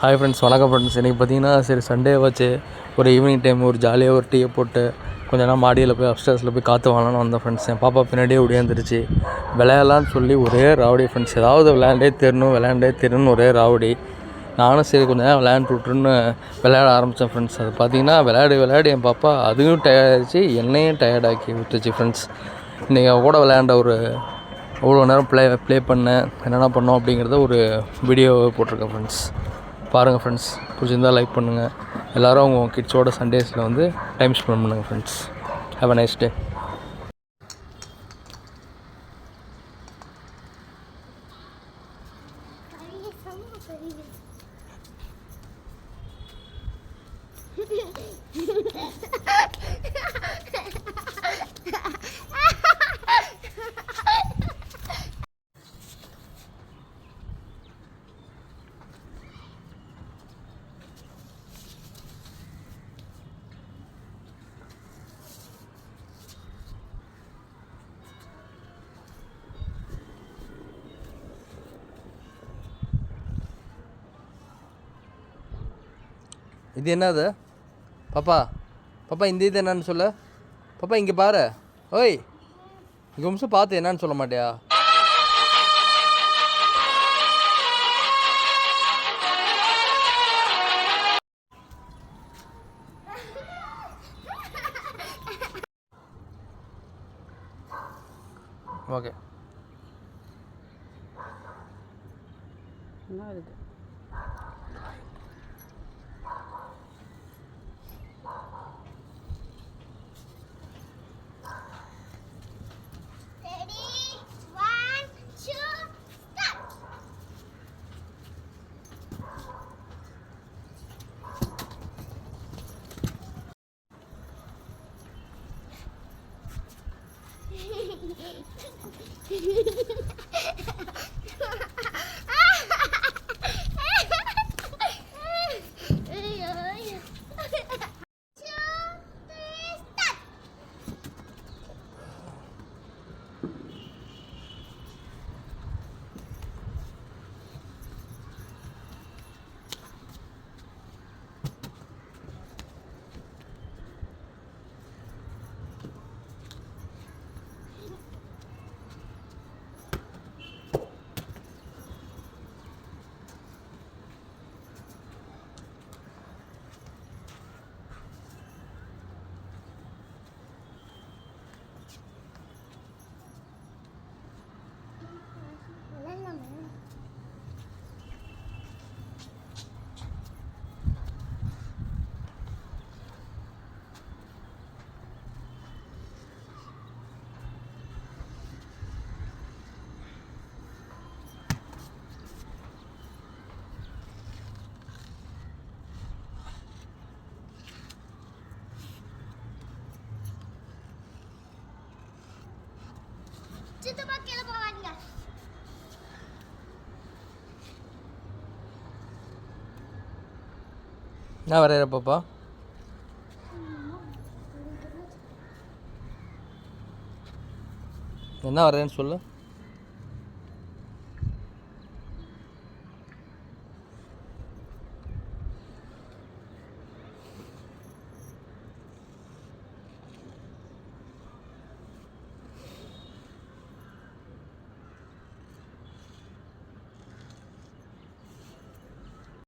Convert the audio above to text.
Hi friends, வணக்கம் friends. இன்றைக்கி பார்த்தீங்கன்னா சரி சண்டே வச்சு ஒரு ஈவினிங் டைம் ஒரு ஜாலியாக ஒரு டீயை போட்டு கொஞ்ச நேரம் மாடியில் போய் அப்ஸ்டேர்ஸில் போய் காற்று வாங்கலான்னு வந்தேன் ஃப்ரெண்ட்ஸ். என் பாப்பா பின்னாடியே ஓடியாந்துருச்சு. விளையாடலான்னு சொல்லி ஒரே ராவடி ஃப்ரெண்ட்ஸ். ஏதாவது விளையாண்டே தெரியணும்னு ஒரே ராவடி. நானும் சரி கொஞ்சம் நேரம் விளையாண்டு விட்ருன்னு விளையாட ஆரம்பித்தேன் ஃப்ரெண்ட்ஸ். அது பார்த்தீங்கன்னா விளையாடி என் பாப்பா அதுவும் டயர்டாகிடுச்சு, என்னையும் டயர்டாக்கி விட்டுச்சு ஃப்ரெண்ட்ஸ். இன்றைக்கி கூட விளையாண்ட ஒரு அவ்வளோ நேரம் ப்ளே பண்ணேன், என்னென்ன பண்ணோம் அப்படிங்கிறத ஒரு வீடியோ போட்டிருக்கேன் ஃப்ரெண்ட்ஸ். பாருங்கள் ஃப்ரெண்ட்ஸ். பிடிச்சிருந்தால் லைக் பண்ணுங்கள். எல்லோரும் அவங்க கிட்ஸோட சண்டேஸில் வந்து டைம் ஸ்பெண்ட் பண்ணுங்கள் friends. Have a nice day. இது என்னது பாப்பா? பாப்பா இந்த இது என்னன்னு சொல்ல பாப்பா. இங்கே பாரு. ஓய், இங்கே நிமிஷம் பார்த்து என்னன்னு சொல்ல மாட்டியா? ஓகே. என்ன இது? என்ன வரைகிற பாப்பா? என்ன வரையன்னு சொல்லு.